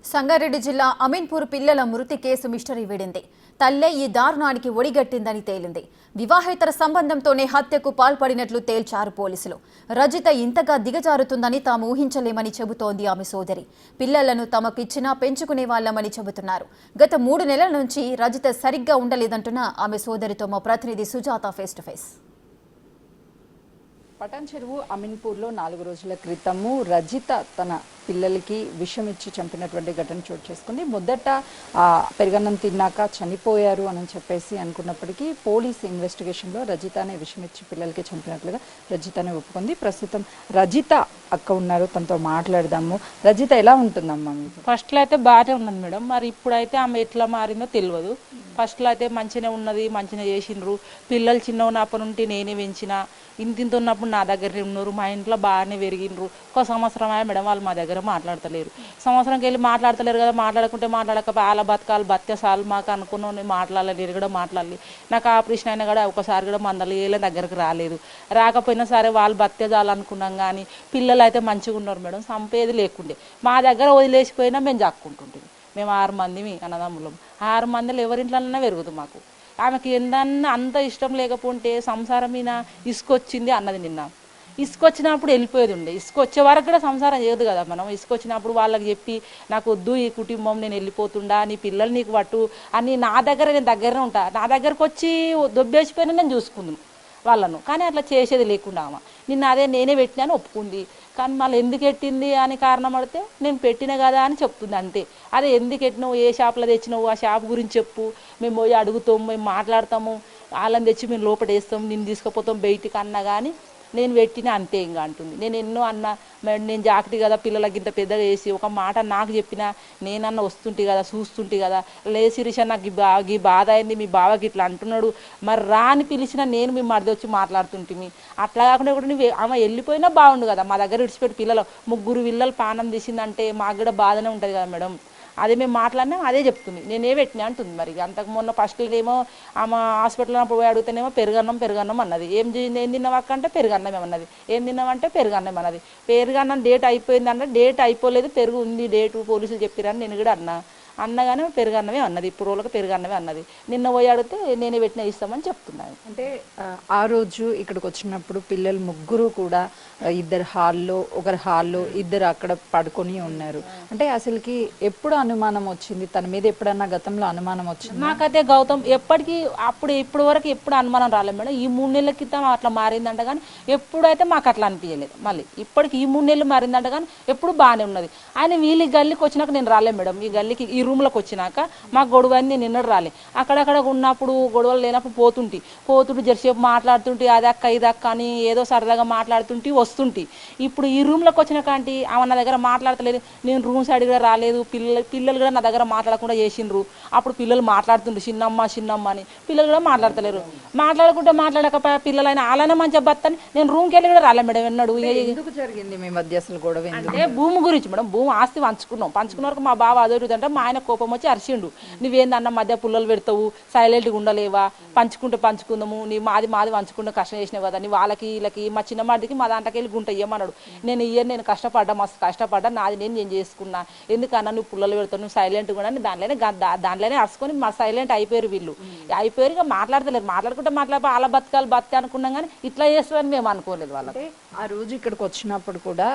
సంగారెడ్డి జిల్లా అమీన్పూర్ పిల్లల మృతి కేసు మిస్టరీ వీడింది. తల్లే ఈ దారుణానికి ఒడిగట్టిందని తేలింది. వివాహేతర సంబంధంతోనే హత్యకు పాల్పడినట్లు తేల్చారు పోలీసులు. రజిత ఇంతగా దిగజారుతుందని తాము ఊహించలేమని చెబుతోంది ఆమె సోదరి. పిల్లలను తమకిచ్చినా పెంచుకునే వాళ్లమని చెబుతున్నారు. గత 3 నెలల నుంచి రజిత సరిగ్గా ఉండలేదంటున్న ఆమె సోదరితో మా ప్రతినిధి Sujatha face to face. Patancheru అమీన్పూర్లో 4 రోజుల క్రితము రజిత తన పిల్లలకి విషం ఇచ్చి చంపినటువంటి ఘటన చోటు చేసుకుంది. మొదట పెరుగన్నం తిన్నాక చనిపోయారు అని చెప్పేసి అనుకున్నప్పటికీ పోలీస్ ఇన్వెస్టిగేషన్లో రజితనే విషం ఇచ్చి పిల్లలకి చంపినట్లుగా రజితనే ఒప్పుకుంది. ప్రస్తుతం రజిత అక్క ఉన్నారు, తనతో మాట్లాడదాము. రజిత ఎలా ఉంటుందమ్మా? ఫస్ట్లో అయితే బాగానే ఉన్నది మేడం, మరి ఇప్పుడైతే ఆమె ఎట్లా మారిందో తెలియదు. ఫస్ట్లో అయితే మంచిగా ఉన్నది, మంచిగా చేసిండ్రు. పిల్లలు చిన్న ఉన్నప్పటి నుండి నేనే పెంచిన, ఇంత ఉన్నప్పుడు నా దగ్గర ఉన్నారు, మా ఇంట్లో బాగానే పెరిగిండ్రు. ఒక సంవత్సరం అయ్యా మేడం వాళ్ళు మా దగ్గర మాట్లాడతలేరు. సంవత్సరంకి వెళ్ళి మాట్లాడతలేరు కదా, మాట్లాడకుంటే మాట్లాడకపోతే వాళ్ళ బతకాలు బత్తే సార్లు మాకు అనుకున్నాను, మాట్లాడలేదు కూడా మాట్లాడలేదు. నాకు ఆపరేషన్ అయినా కూడా ఒకసారి కూడా మందలు ఏళ్ళ దగ్గరకు రాలేదు. రాకపోయినా సరే వాళ్ళు బత్తే చాలనుకున్నాం, కానీ పిల్లలు అయితే మంచిగా ఉన్నారు మేడం, సంపేది లేకుండే. మా దగ్గర వదిలేసిపోయినా మేము జాక్కుంటుంటాం. మేము 6 మంది అన్నదమ్ములం. 6 మందిలో ఎవరింట్లోనైనా పెరుగుతుంది మాకు. ఆమెకి ఏందన్నా అంత ఇష్టం లేకపోతే సంసారం మీద ఇసుకొచ్చింది అన్నది. నిన్న ఇసుకొచ్చినప్పుడు వెళ్ళిపోయేది ఉండే, ఇసుకొచ్చే వరకు కూడా సంసారం చేయదు కదా మనం. ఇసుకొచ్చినప్పుడు వాళ్ళకి చెప్పి నాకు వద్దు ఈ కుటుంబం, నేను వెళ్ళిపోతుండా, నీ పిల్లలు నీకు పట్టు అని నేను దగ్గరనే ఉంటా. నా దగ్గరకు వచ్చి దొబ్బేసిపోయినా నేను చూసుకుందాను వాళ్ళను, కానీ అట్లా చేసేది లేకుండా ఆమె. నిన్న అదే నేనే పెట్టినాను ఒప్పుకుంది, కానీ మళ్ళీ ఎందుకు పెట్టింది అని కారణం అడిగితే నేను పెట్టిన కదా అని చెప్తుంది అంతే. అదే ఎందుకు పెట్టినావు, ఏ షాప్లో తెచ్చినావు, ఆ షాప్ గురించి చెప్పు, మేము పోయి అడుగుతాము, మేము మాట్లాడతాము, వాళ్ళని తెచ్చి మేము లోపల వేస్తాం, నేను తీసుకుపోతాం బయటికి అన్నా కానీ నేను పెట్టిన అంతే ఇంకా అంటుంది. నేను ఎన్నో అన్నా, నేను జాగ్రత్త కదా పిల్లలకి ఇంత పెద్దగా వేసి ఒక మాట నాకు చెప్పినా నేనన్నా వస్తుంటే కదా, చూస్తుంటే కదా, లేదు శిరీష నాకు ఈ బాధ అయింది, మీ బావకి ఇట్లా అంటున్నాడు, మరి రా అని పిలిచినా నేను మీ మరిది వచ్చి మాట్లాడుతుంటే, అట్లా కాకుండా కూడా నువ్వు ఆమె వెళ్ళిపోయినా బాగుండు కదా. మా దగ్గర విడిచిపెట్టి పిల్లలు 3 పిల్లలు పానం తీసిందంటే మాకు కూడా బాధనే ఉంటుంది కదా మేడం. అదే మేము మాట్లాడినా అదే చెప్తుంది, నేనే పెట్టినా అంటుంది. మరి అంతకు మొన్న ఫస్ట్లో ఏమో ఆమె హాస్పిటల్లో పోయి అడుగుతానేమో పెరుగన్నం అన్నది. ఏం తిన్నావాక అంటే పెరుగన్నం అన్నది. ఏం తిన్నామంటే పెరుగన్నం అన్నది. పెరుగన్నం డేట్ అయిపోయింది అంటే డేట్ అయిపోలేదు, పెరుగు ఉంది డేటు పోలీసులు చెప్పిరని నేను కూడా అన్నగానే పెరుగన్నమే అన్నది. ఇప్పుడు రోజులకు పెరుగన్నమే అన్నది. నిన్న పోయి అడిగితే నేనే పెట్టినా ఇస్తామని చెప్తున్నాను. అంటే ఆ రోజు ఇక్కడికి వచ్చినప్పుడు పిల్లలు 3 కూడా ఇద్దరు హాల్లో, ఒకరు హాల్లో, ఇద్దరు అక్కడ పడుకొని ఉన్నారు. అంటే అసలుకి ఎప్పుడు అనుమానం వచ్చింది తన మీద? ఎప్పుడన్నా గతంలో అనుమానం వచ్చింది? నాకైతే గౌతమ్ ఎప్పటికీ ఇప్పుడు వరకు ఎప్పుడు అనుమానం రాలేదు మేడం. ఈ 3 నెలల క్రితం అట్లా మారిందంట, కానీ ఎప్పుడైతే మాకు అట్లా అనిపించలేదు. మళ్ళీ ఇప్పటికి ఈ 3 నెలలు మారిందంట, కానీ ఎప్పుడు బాగానే ఉన్నది. ఆయన వీళ్ళ గల్లీకి వచ్చినాక నేను రాలేదు మేడం. ఈ గల్లీకి ఈ రూమ్లోకి వచ్చినాక మాకు గొడవ అని నేను నిన్నడు రాలే. అక్కడక్కడ ఉన్నప్పుడు గొడవలు లేనప్పుడు పోతుంటే జరసేపు మాట్లాడుతుంటే అది అక్క ఇది అక్క అని ఏదో సరదాగా మాట్లాడుతుంటే వస్తుంటే, ఇప్పుడు ఈ రూమ్లోకి వచ్చిన కాంటి ఆమె నా దగ్గర మాట్లాడతలేదు. నేను రూమ్ సైడ్ కూడా రాలేదు. పిల్లలు కూడా నా దగ్గర మాట్లాడకుండా చేసిండ్రు. అప్పుడు పిల్లలు మాట్లాడుతుండ్రు చిన్నమ్మ అని, పిల్లలు కూడా మాట్లాడతలేరు. మాట్లాడకపోయా పిల్లలైనా అలానే మంచిగా బతని నేను రూమ్కి వెళ్ళి కూడా రాలే మేడం. ఎన్నడు ఎందుకు జరిగింది మీ మధ్య అసలు గొడవ? అంటే భూమి గురించి మేడం. భూమి ఆస్తి పంచుకున్న వరకు మా బావ అదొరుతుంటే మా ఆయన కోపం వచ్చి అరిచిండు, నువ్వేందన్న మధ్య పుల్లలు పెడతావు, సైలెంట్గా ఉండలేవా, పంచుకుందాము, నీ మాది పంచుకుంటే కష్టం చేసినావు కదా, నీ వాళ్ళకి వీళ్ళకి మా చిన్న మాటికి మా దాంట్లోకి వెళ్ళి గుంట ఇయ్యమన్నాడు. నేను కష్టపడ్డా, మస్తు కష్టపడ్డా, నాది నేను చేసుకున్నా, ఎందుకన్నా నువ్వు పుల్లలు పెడతావు, నువ్వు సైలెంట్గా ఉన్నా, దాంట్లోనే అరుచుకొని మా సైలెంట్ అయిపోయారు వీళ్ళు. అయిపోయారు, ఇక మాట్లాడతలేరు. మాట్లాడుకుంటే వాళ్ళ బతకాలి అనుకున్నాం, కానీ ఇట్లా చేస్తారని మేము అనుకోలేదు. వాళ్ళకి ఆ రోజు ఇక్కడికి వచ్చినప్పుడు కూడా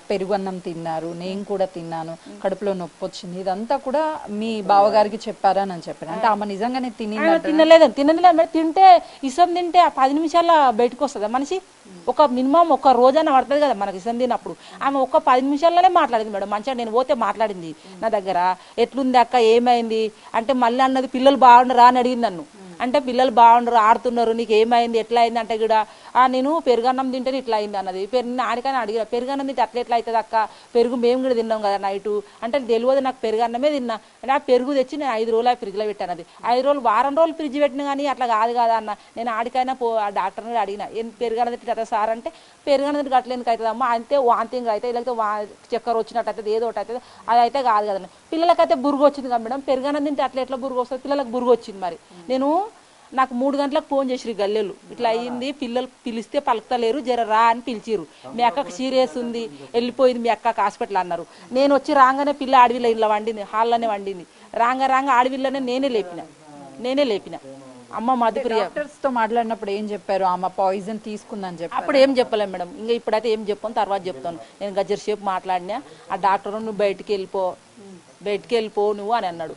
పెరుగన్నం తిన్నారు, నేను కూడా తిన్నాను, కడుపులో నొప్పి వచ్చింది, ఇదంతా కూడా మీ బావగారికి చెప్పారా అని చెప్పారు. అంటే ఆమె నిజంగానే తినలేదు తింటే ఇసం తింటే 10 నిమిషాల్లో బయటకు వస్తుంది మనిషి. ఒక మినిమం ఒక రోజైనా పడుతుంది కదా మనకి ఇసం తినప్పుడు. ఆమె ఒక 10 నిమిషాల్లోనే మాట్లాడింది మేడం. మంచిగా నేను పోతే మాట్లాడింది నా దగ్గర. ఎట్లుంది అక్క, ఏమైంది అంటే మళ్ళీ అన్నది పిల్లలు బాగుండరా అని అడిగింది నన్ను. అంటే పిల్లలు బాగుండరు, ఆడుతున్నారు, నీకు ఏమైంది, ఎట్లా అయింది అంటే కూడా నేను పెరుగన్నం తింటే ఇట్లా అయింది అన్నది. ఆడికైనా అడిగిన పెరుగన్నం తింటే అట్లా ఎట్లా అవుతుంది అక్క, పెరుగు మేము కూడా తిన్నాం కదా నైటు అంటే తెలియదు నాకు పెరుగన్నమే తిన్నా అంటే ఆ పెరుగు తెచ్చి నేను 5 రోజులు ఫ్రిడ్జ్లో పెట్టాను. అది 5 రోజులు వారం రోజులు ఫ్రిడ్జ్ పెట్టినా కానీ అట్లా కాదు కదా అన్న. నేను ఆడికైనా ఆ డాక్టర్ని కూడా అడిగిన, పెరుగన్న తింటే కదా సార్ అంటే పెరుగన్న తింటే అట్లా ఎందుకు అవుతుంది అమ్మా, అంతే వాంతింగ్ అయితే లేకపోతే చక్కెర వచ్చినట్టు అవుతుంది, ఏదో ఒకటి అవుతుంది, అది అయితే కాదు కదండి. పిల్లలకైతే బురుగు వచ్చింది కదా మేడం. పెరుగన్నం తింటే అట్లా ఎట్లా బురుగు వస్తుంది, పిల్లలకు బురుగు వచ్చింది. మరి నేను నాకు 3 గంటలకు ఫోన్ చేసిరు గల్లెలు, ఇట్లా అయ్యింది, పిల్లలు పిలిస్తే పలుకుతలేరు, జర రా అని పిలిచిరు. మీ అక్కకు సీరియస్ ఉంది, వెళ్ళిపోయింది మీ అక్కకు హాస్పిటల్ అన్నారు. నేను వచ్చి రాగానే పిల్ల అడవిలో ఇలా వండింది, హాల్లోనే వండింది. రాంగా అడవిలోనే నేనే లేపిన. అమ్మ మధుప్రియ డాక్టర్స్ తో మాట్లాడినప్పుడు ఏం చెప్పారు? ఆమె పాయిజన్ తీసుకుందని చెప్పి అప్పుడు ఏం చెప్పలేం మేడం, ఇంకా ఇప్పుడైతే ఏం చెప్పాను, తర్వాత చెప్తాను. నేను గజ్జర సేపు మాట్లాడినా, ఆ డాక్టర్ నువ్వు బయటికి వెళ్ళిపో నువ్వు అని అన్నాడు.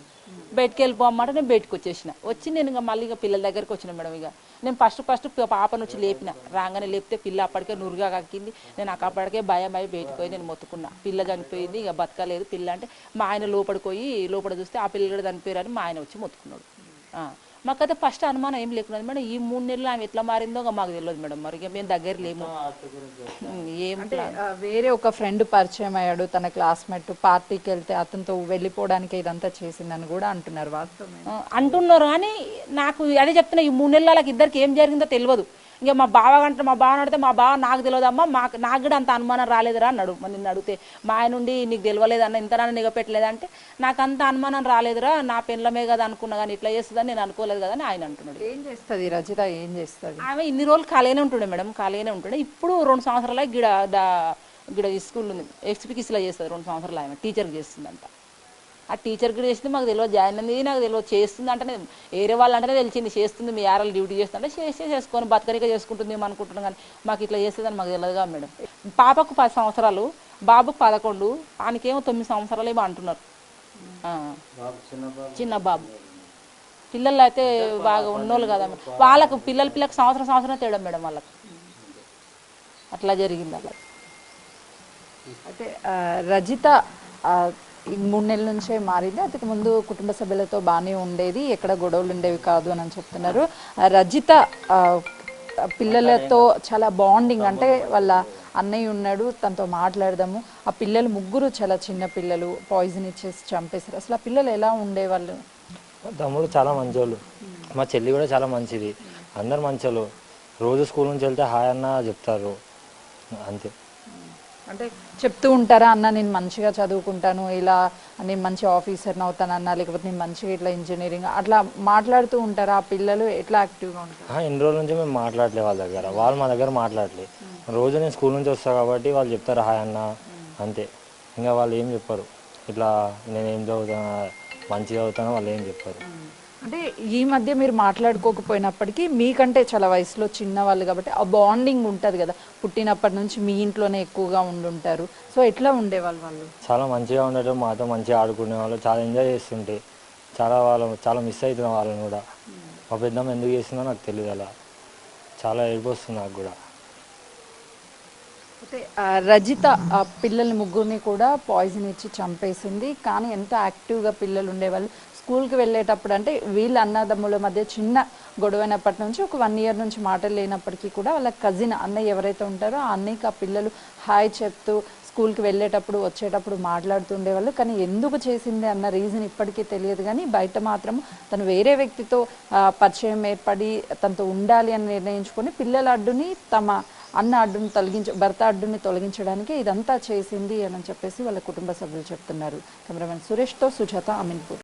బయటికి వెళ్ళిపో అన్నమాట. నేను బయటకు వచ్చి నేను ఇంకా మళ్ళీ పిల్లల దగ్గరికి వచ్చిన మేడం. ఇక నేను ఫస్ట్ పాపను వచ్చి లేపిన, రాగానే లేపితే పిల్ల అప్పటికే నురుగా కక్కింది. నేను అప్పటికే భయం అయి బయటకు పోయి నేను మొత్తుకున్నా. పిల్ల చనిపోయింది, ఇక బతకలేదు పిల్ల అంటే మా ఆయన లోపల చూస్తే ఆ పిల్లలు కూడా చనిపోయారని మా ఆయన వచ్చి మొత్తుకున్నాడు. మాకైతే ఫస్ట్ అనుమానం ఏం లేకున్నది మేడం. ఈ 3 నెలలు ఆమె ఎట్లా మారిందో మాకు తెలియదు మేడం. మరి ఇక మేము దగ్గర లేము. ఏం వేరే ఒక ఫ్రెండ్ పరిచయం అయ్యాడు, తన క్లాస్మేట్, పార్టీకి వెళ్తే అతనితో వెళ్ళిపోవడానికి ఇదంతా చేసిందని కూడా అంటున్నారు. వాస్తవం అంటున్నారు కానీ నాకు అదే చెప్తున్నా, ఈ 3 నెలలకి ఇద్దరికి ఏం జరిగిందో తెలియదు. ఇంకా మా బావ అడిగితే మా బావ నాకు తెలియదమ్మా, నాకు కూడా అంత అనుమానం రాలేదురా అన్నాడు. మరి నిన్ను అడిగితే మా ఆయన నుండి నీకు తెలియలేదన్న, ఇంతనన్నా నిగపెట్టలేదంటే నాకు అంత అనుమానం రాలేదురా, నా పెళ్ళమే కదా అనుకున్నా, కానీ ఇట్లా చేస్తుందని నేను అనుకోలేదు కదా అని ఆయన అంటున్నాడు. ఏం చేస్తుంది రజిత? ఏం చేస్తుంది ఆమె ఇన్ని రోజులు ఖాళీనే ఉంటుండే మేడం, ఖాళీనే ఉంటుండే. ఇప్పుడు 2 సంవత్సరాలు గిడ స్కూల్ ఉంది, ఎక్స్పీకిస్లో చేస్తుంది. 2 సంవత్సరాలు ఆమె టీచర్కి చేస్తుందంట. ఆ టీచర్కి చేసింది మాకు తెలియదు, జాయిన్ అయింది నాకు తెలియదు. చేస్తుంది అంటే వేరే వాళ్ళు అంటేనే తెలిసింది చేస్తుంది, మీ ఆర్ఎల్ డ్యూటీ చేస్తుంటే చేసుకొని బతకరిగా చేసుకుంటుంది మేము అనుకుంటున్నాం, కానీ మాకు ఇట్లా చేస్తుందని మాకు తెలియదుగా మేడం. పాపకు 10 సంవత్సరాలు, బాబుకు 11, ఆయనకేమో 9 సంవత్సరాలు ఏమో అంటున్నారు. చిన్న బాబు. పిల్లలు అయితే బాగా ఉన్నోళ్ళు కదా వాళ్ళకు, పిల్లలకు సంవత్సరం తేడా మేడం వాళ్ళకు. అట్లా జరిగింది అలా. అయితే రజిత ఈ 3 నెలల నుంచే మారింది. అంతకు ముందు కుటుంబ సభ్యులతో బాగానే ఉండేది, ఎక్కడ గొడవలు ఉండేవి కాదు అని చెప్తున్నారు. రజిత పిల్లలతో చాలా బాండింగ్, అంటే వాళ్ళ అన్నయ్య ఉన్నాడు, తనతో మాట్లాడదాము. ఆ పిల్లలు 3 చాలా చిన్న పిల్లలు, పాయిజన్ ఇచ్చేసి చంపేశారు. అసలు ఆ పిల్లలు ఎలా ఉండేవాళ్ళు? తమ్ముడు చాలా మంచోళ్ళు, మా చెల్లి కూడా చాలా మంచిది, అందరు మంచోళ్ళు. రోజు స్కూల్ నుంచి వెళ్తే హాయ్ అన్న చెప్తారు, అంతే. అంటే చెప్తూ ఉంటారా, అన్న నేను మంచిగా చదువుకుంటాను, ఇలా నేను మంచి ఆఫీసర్ని అవుతాను అన్న, లేకపోతే నేను మంచిగా ఇట్లా ఇంజనీరింగ్ అట్లా మాట్లాడుతూ ఉంటారా? ఆ పిల్లలు ఎట్లా యాక్టివ్గా ఉంటారు? ఇన్ని రోజుల నుంచి మేము మాట్లాడలే వాళ్ళ దగ్గర, వాళ్ళు మా దగ్గర మాట్లాడలే. రోజు నేను స్కూల్ నుంచి వస్తాను కాబట్టి వాళ్ళు చెప్తారు హాయ్ అన్న, అంతే. ఇంకా వాళ్ళు ఏం చెప్పారు, ఇట్లా నేనేం చదువుతాను మంచిగా చదువుతానో వాళ్ళు ఏం చెప్పారు. అంటే ఈ మధ్య మీరు మాట్లాడుకోకపోయినప్పటికీ మీకంటే చాలా వయసులో చిన్నవాళ్ళు కాబట్టి ఆ బాండింగ్ ఉంటుంది కదా, పుట్టినప్పటి నుంచి మీ ఇంట్లోనే ఎక్కువగా ఉండుంటారు. సో ఎట్లా ఉండేవాళ్ళు వాళ్ళు? చాలా మంచిగా ఉండేటం, మాతో మంచిగా ఆడుకునే వాళ్ళు, చాలా ఎంజాయ్ చేస్తుంటే. చాలా మిస్ అవుతున్నాం వాళ్ళని కూడా. మా పెద్దమ్మ ఎందుకు చేస్తుందో నాకు తెలియదు, అలా చాలా ఏడుపు వస్తుంది నాకు కూడా. అయితే రజిత ఆ పిల్లల్ని 3 కూడా పాయిజన్ ఇచ్చి చంపేసింది. కానీ ఎంత యాక్టివ్గా పిల్లలు ఉండేవాళ్ళు. స్కూల్కి వెళ్ళేటప్పుడు అంటే వీళ్ళ అన్నదమ్ముల మధ్య చిన్న గొడవైనప్పటి నుంచి ఒక 1 ఇయర్ నుంచి మాటలు లేనప్పటికీ కూడా వాళ్ళ కజిన్ అన్నయ్య ఎవరైతే ఉంటారో ఆ అన్నయ్యకి ఆ పిల్లలు హాయ్ చెప్తూ స్కూల్కి వెళ్ళేటప్పుడు వచ్చేటప్పుడు మాట్లాడుతుండేవాళ్ళు. కానీ ఎందుకు చేసింది అన్న రీజన్ ఇప్పటికీ తెలియదు. కానీ బయట మాత్రం తను వేరే వ్యక్తితో పరిచయం ఏర్పడి తనతో ఉండాలి అని నిర్ణయించుకొని పిల్లల అడ్డుని తమ అన్న అడ్డుని భర్త అడ్డుని తొలగించడానికి ఇదంతా చేసింది అని చెప్పేసి వాళ్ళ కుటుంబ సభ్యులు చెప్తున్నారు. కెమెరామెన్ సురేష్తో సుజాత, అమీన్పూర్.